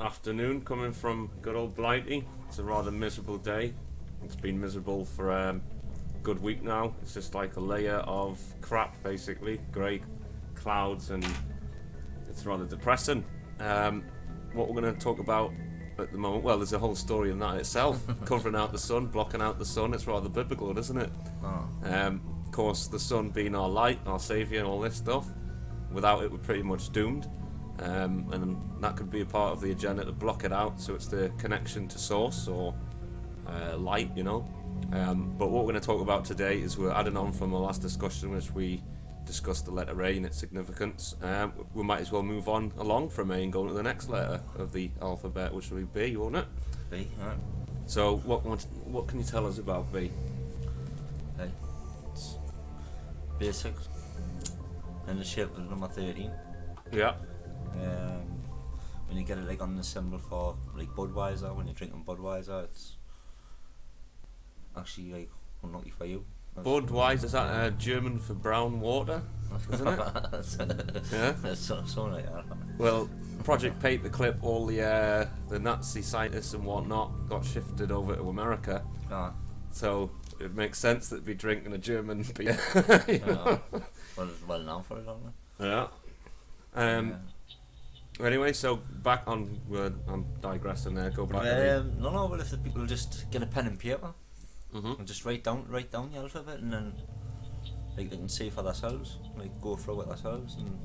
afternoon coming from good old Blighty. It's a rather miserable day. It's been miserable for a good week now. It's just like a layer of crap, basically. Grey clouds, and it's rather depressing. What we're going to talk about at the moment, well, there's a whole story in that itself. Covering out the sun, blocking out the sun. It's rather biblical, isn't it? Of course, the sun being our light, our saviour, and all this stuff. Without it, we're pretty much doomed. And that could be a part of the agenda to block it out, so it's the connection to source or light, you know. But what we're going to talk about today is we're adding on from the last discussion, which we discussed the letter A and its significance. We might as well move on along from A and go to the next letter of the alphabet, which will be B, won't it? B, right. So what can you tell us about B? Okay. It's basic. In the shape of number 13. Yeah. When you get it like on the symbol for like Budweiser, when you're drinking Budweiser, it's actually like unlucky for you. Budweiser, is that German for brown water, isn't it? Yeah. It's something like that. Well, Project Paperclip, all the Nazi scientists and whatnot got shifted over to America. So it makes sense that we'd be drinking a German beer. Well known for it, aren't they? Yeah. Anyway, so back on. I'm digressing there. Go back. No. Well, if the people just get a pen and paper and just write down the alphabet, and then like they can see for themselves, like go through it themselves, and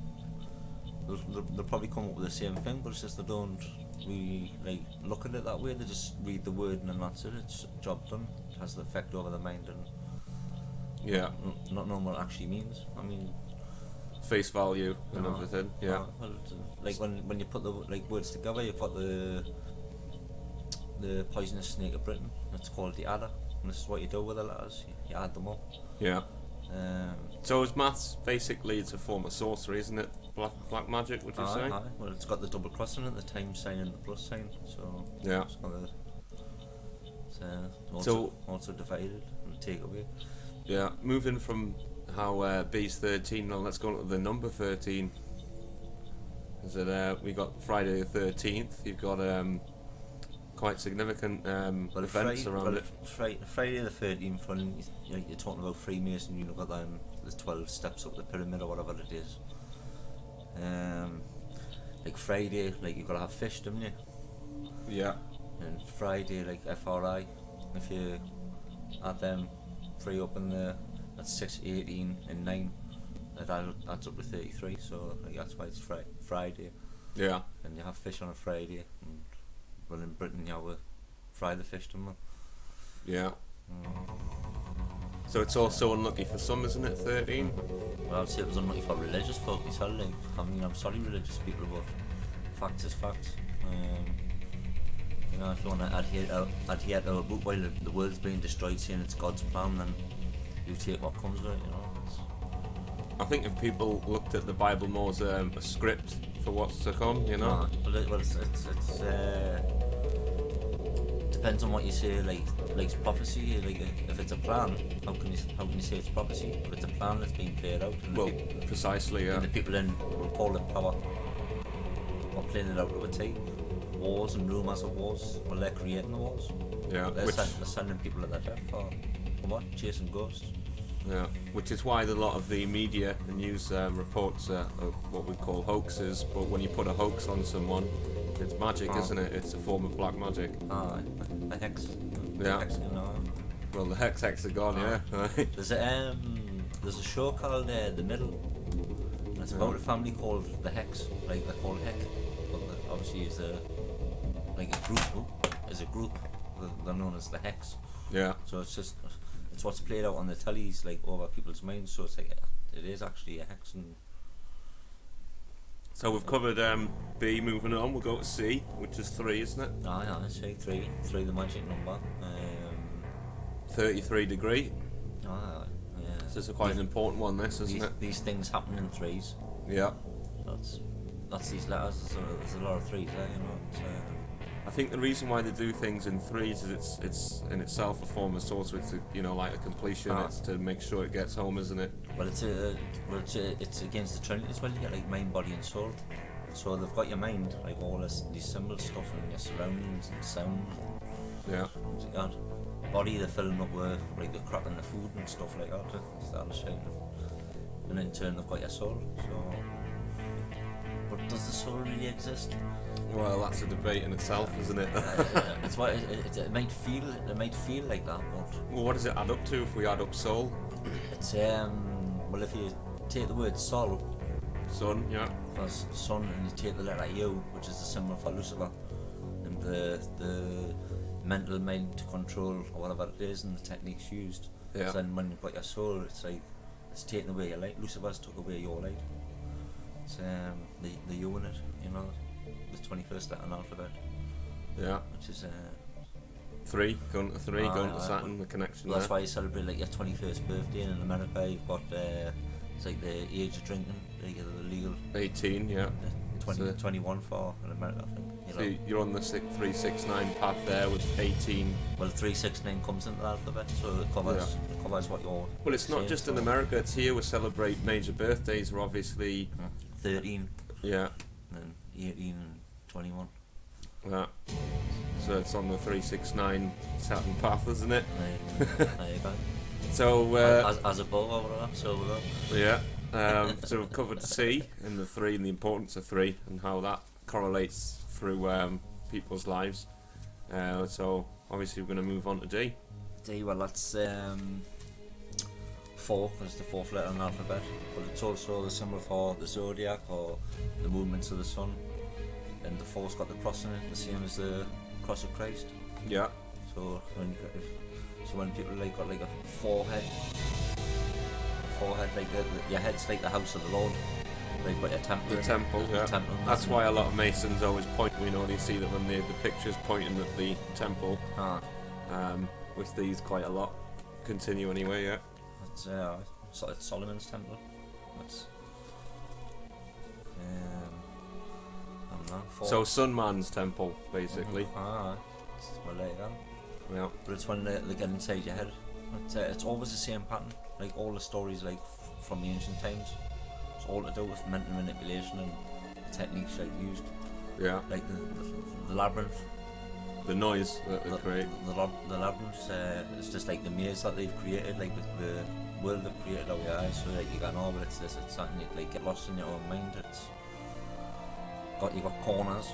they'll probably come up with the same thing. But it's just they don't really like look at it that way. They just read the word and then that's it. It's job done. It has the effect over the mind and not knowing what it actually means. I mean, face value and everything. Yeah. Well, like when you put the like words together, you've got the poisonous snake of Britain. It's called the adder, and this is what you do with the letters. You add them up. Yeah. So is maths basically it's a form of sorcery, isn't it? Black magic, would you say? Well, it's got the double cross in it, the times sign and the plus sign. So yeah. It's also divided and take away. Yeah. Moving from how B's 13, now let's go to the number 13. Is it we got Friday the 13th. You've got quite significant events around it. Friday the 13th, when you're talking about Freemason, you've got the 12 steps up the pyramid or whatever it is. Like Friday, like you've got to have fish, don't you? Yeah. And Friday, like FRI, if you add them 3 up in there, that's 6, 18 and 9. That adds up to 33, so like, that's why it's Friday. Yeah. And you have fish on a Friday, and well, in Britain you have a fry the fish, don't you? Yeah. So it's also unlucky for some, isn't it, 13? Well, I'd say it was unlucky for religious folk as well. Like, I mean, I'm sorry, religious people, but facts is facts. You know, if you want to adhere to a book while the world's being destroyed, saying it's God's plan, then you take what comes with it, you know. I think if people looked at the Bible more as a script for what's to come, you know. Well, it's depends on what you say. Like it's prophecy. Like if it's a plan, how can you say it's prophecy? If it's a plan that's being played out. Well, precisely, yeah. And the people then will call it power. Or playing it out to a T. Wars and rumours of wars. Well, they're creating the wars. Yeah. They're sending people to their death for what? Chasing ghosts. Yeah, which is why a lot of the media and news reports are what we call hoaxes, but when you put a hoax on someone, it's magic, isn't it? It's a form of black magic. A hex. Yeah. Hex, you know. Well, the hexagon, yeah. There's a show called The Middle, and it's about a family called the Hex, like they're called Heck, but obviously is a group, they're known as the Hex. Yeah. So it's what's played out on the tellies, like over people's minds. So it's like it is actually a hex. And so we've covered B. Moving on, we'll go to C, which is 3, isn't it? Yeah, say 3, the magic number. 33 degree. Yeah. This is quite an important one, isn't it? These things happen in 3s. Yeah. That's these letters. There's a lot of 3s there, you know. I think the reason why they do things in 3s is it's in itself a form of sorcery. It's like a completion. It's to make sure it gets home, isn't it? Well, it's against the Trinity as well. You get like mind, body, and soul. So they've got your mind, like all these symbol stuff and your surroundings and sound, Yeah. things like that. Body they're filling up with like the crap and the food and stuff like that to start shaping. And in turn they've got your soul. So, but does the soul really exist? Well, that's a debate in itself, isn't it? It's what it might feel. It might feel like that, but Well, what does it add up to if we add up soul? it's well, if you take the word soul, Sun, yeah. as sun, and you take the letter U, which is the symbol for Lucifer, and the mental mind control or whatever it is, and the techniques used. Yeah. So then when you've got your soul, it's like it's taking away your light. Lucifer's took away your light. It's the U in it, you know, the 21st letter in the alphabet, Yeah. which is 3, going to 3, going to aye. Saturn, the connection that's there. why you celebrate like your 21st birthday, and in America you've got it's like the age of drinking, like the legal 18, yeah. 21 for in America, I think. You So know. you're on the 369 path there with 18. Well, 369 comes into the alphabet, so it covers what you're. Well, it's not saying, just so in America, it's here we celebrate major birthdays. We're obviously, 13, yeah, and 18, and 21. yeah. So it's on the 369 Saturn path, isn't it? There you go. So, As above, or whatever, so below. yeah. So we've covered C and the 3 and the importance of 3 and how that correlates through people's lives. So obviously we're going to move on to D. D, well, that's 4, because the 4th letter in the alphabet, but it's also the symbol for the zodiac or the movements of the sun. And the 4's got the cross in it, the same as the cross of Christ. Yeah. So when people like got like a forehead, like your head's like the house of the Lord. They've got your temple. The temple, yeah. Temple. That's why a lot of Masons always point. You know, you see that when the picture's pointing at the temple. With these quite a lot. Continue anyway, yeah. That's so it's Solomon's temple. That's I don't know. 4. So Sunman's temple, basically. Well, there you go. Yeah. But it's when they get inside your head. It's always the same pattern. Like all the stories, like from the ancient times. It's all to do with mental manipulation and the techniques like used. Yeah. Like the labyrinth. The noise that they create. The labyrinth. It's just like the maze that they've created, like the world they've created out your eyes. So like you go, no, but it's this, it's that, and you like get lost in your own mind. You've got corners.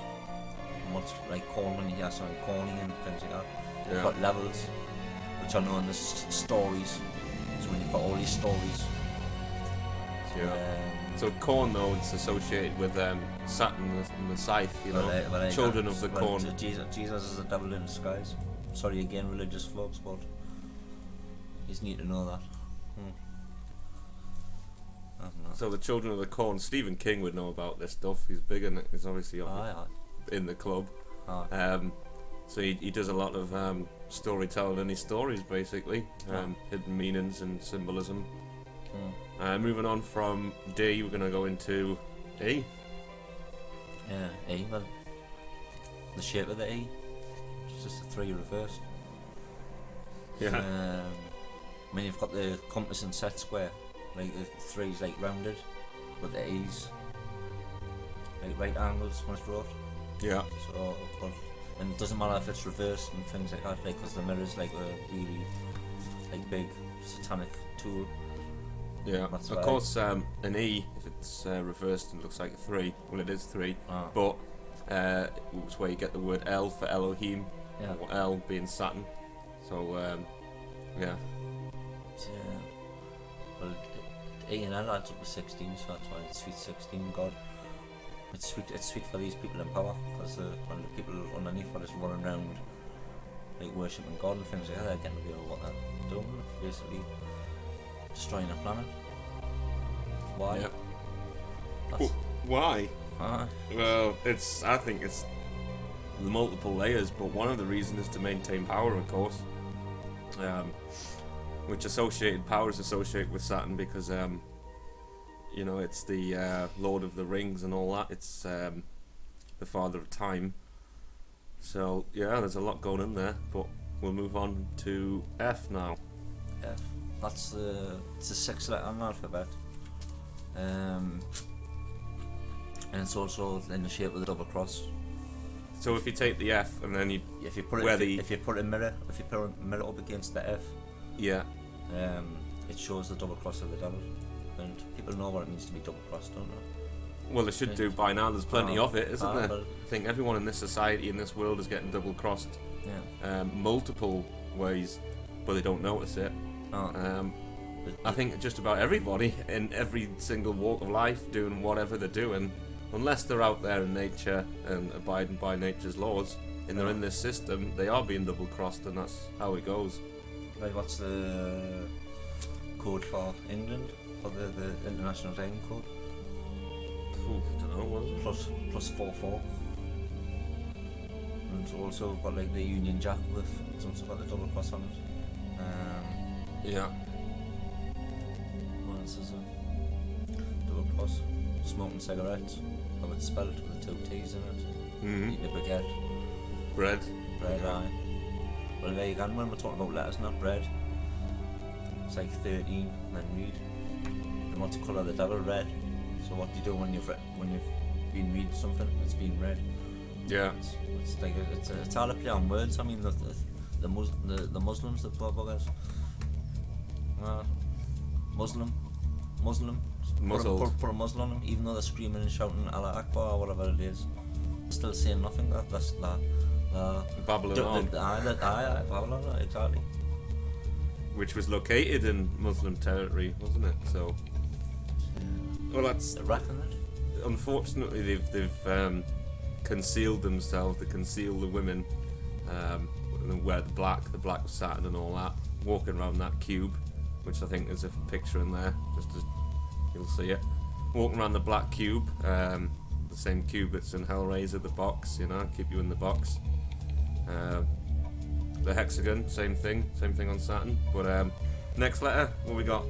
And what's like corn when you hear something corny and things like that. You've got levels, which are known as stories. So when you've got all these stories. Yeah. So corn, though, it's associated with Saturn and the scythe, you know, children of the corn. Jesus is the devil in disguise. Sorry again, religious folks, but you just need to know that. I don't know. So the children of the corn, Stephen King would know about this stuff. He's big in it. He's obviously in the club. So he does a lot of storytelling in his stories, basically, hidden meanings and symbolism. Moving on from D, we're going to go into E. Yeah, E. Well, the shape of the E, it's just a 3 reversed. Yeah. I mean, you've got the compass and set square, like the 3's like rounded, but the E's like right angles when it's wrought. Yeah. So, and it doesn't matter if it's reversed and things like that, like because the mirror's like a really like big satanic tool. Yeah, of course, an E, if it's reversed, it looks like a 3. Well, it is 3, but it's where you get the word L for Elohim, or L being Saturn. So, yeah. Well, E and L adds up to 16, so that's why it's sweet 16, God. It's sweet for these people in power, because when the people underneath are just running around like worshipping God and things like that, they're getting to be what they're doing, basically destroying the planet. Why? Yeah. Why? Well, I think it's the multiple layers, but one of the reasons is to maintain power, of course. Which associated power is associated with Saturn because you know, it's the Lord of the Rings and all that. It's the Father of Time. So yeah, there's a lot going in there, but we'll move on to F now. F. It's the 6th letter in the alphabet. And it's also in the shape of the double cross. So if you take the F and then you If you put it, where if you put a mirror up against the F, yeah, it shows the double cross of the devil, and people know what it means to be double crossed, don't they? well they should do by now. There's plenty of it, isn't there? But, I think everyone in this society, in this world, is getting double crossed yeah. multiple ways, but they don't notice it. Oh. I think just about everybody in every single walk of life doing whatever they're doing, unless they're out there in nature and abiding by nature's laws, and they're in this system, they are being double crossed, and that's how it goes. Right, what's the code for England, for the International Diamond Code? Don't know, what is it? Plus 4-4. And it's also got like the Union Jack with, it's also got the double cross on it. Yeah. What else is it? Double cross. Smoking cigarettes. How it's spelled with the 2 T's in it. Mm-hmm. Eating a baguette. Bread. Bread, aye. Well, there you go, when we're talking about letters, not bread. It's like 13, then read. And what's the colour of the devil? Red. So what do you do when you've been reading something? It's been read. Yeah. It's like it's all a play on words. I mean, the Muslims, the poor buggers. Muslim. Muzzled. Put a muzzle on them, even though they're screaming and shouting Allah Akbar or whatever it is. Still saying nothing. That's Babylon on. Aye, Babylon, exactly. Which was located in Muslim territory, wasn't it? So. Well, that's. Iraq, isn't it? Unfortunately, they've concealed themselves. They conceal the women, and wear the black satin and all that, walking around that cube, which I think there's a picture in there, just as you'll see it. Walking around the black cube, the same cube that's in Hellraiser, the box, keep you in the box. The hexagon, same thing on Saturn. But next letter, what we got?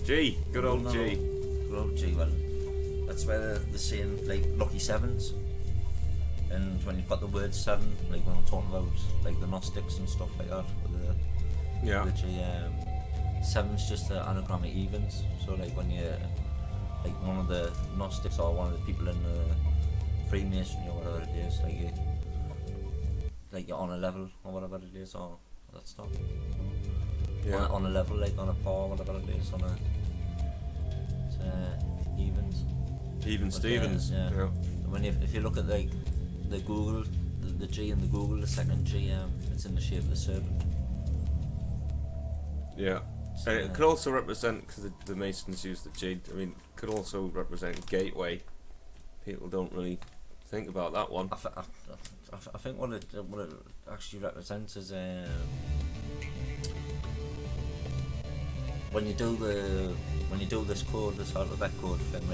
G, good old G. Good old G, well, that's where they're saying like lucky sevens. And when you've got the word seven, like when we're talking about like the Gnostics and stuff like that, with the G, seven's just an anagram of evens. So like when you like one of the Gnostics or one of the people in the Freemasonry or whatever it is, like you're on a level or whatever it is, or that stuff. Yeah. On a level, like on a par, whatever it is, on a evens. Even Stevens. Yeah. When if you look at like the Google, the G in the Google, the second G, it's in the shape of the serpent. Yeah. It could also represent, because the Masons use the G, I mean, could also represent gateway. People don't really think about that one. I think what it actually represents is when you do this code, this alphabet code thing,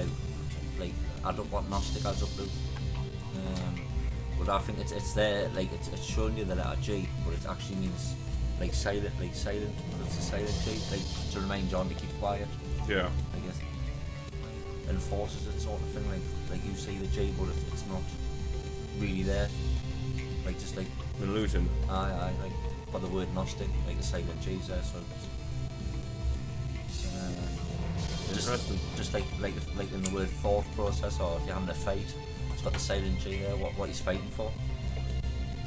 like add up what Gnostic adds up to. But I think it's there, like it's showing you the letter G, but it actually means like silent, because it's a silent G, like to remind John to keep quiet. Yeah. I guess enforces it, sort of thing. Like you see the G, but it's not really there. Like just like An illusion. Aye, like for the word Gnostic, like the silent G's there, so it's Interesting. just like in the word thought process, or if you're having a fight, it's got the silent G there, what he's fighting for.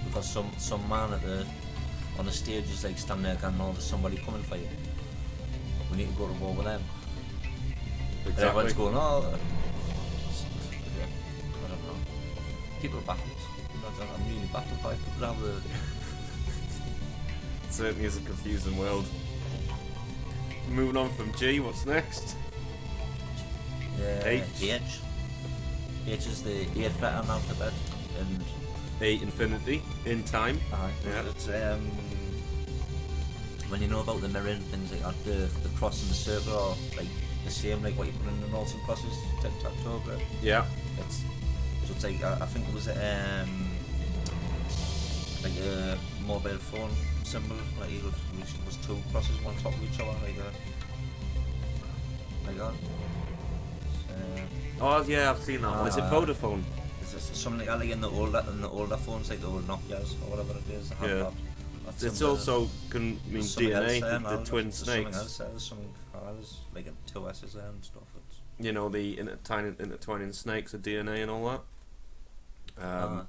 Because some man on the stage is like standing there going, no, there's somebody coming for you. We need to go to war with them. Exactly. And everyone's going, oh, I don't know. People are baffled. I'm really baffled by people have the... It certainly is a confusing world. Moving on from G, what's next? H. H is the 8th letter in the alphabet, and 8 infinity, in time. aye, Yeah. it's when you know about the mirror and things like that, the cross and the circle are like the same, like what you put in the noughts and crosses, tic-tac-toe, but Yeah. it's like I think it was like a mobile phone symbol, like it was 2 crosses one top of each other, like that. Oh yeah, I've seen that one. Is it Vodafone? It's something like in the older phones, like the old Nokias or whatever it is. They have Yeah. that. That's It's symbol. also can mean There's something DNA, else there, the twin there's something snakes. else there, there's like 2 S's there and stuff. It's you know, the intertwining snakes of DNA and all that.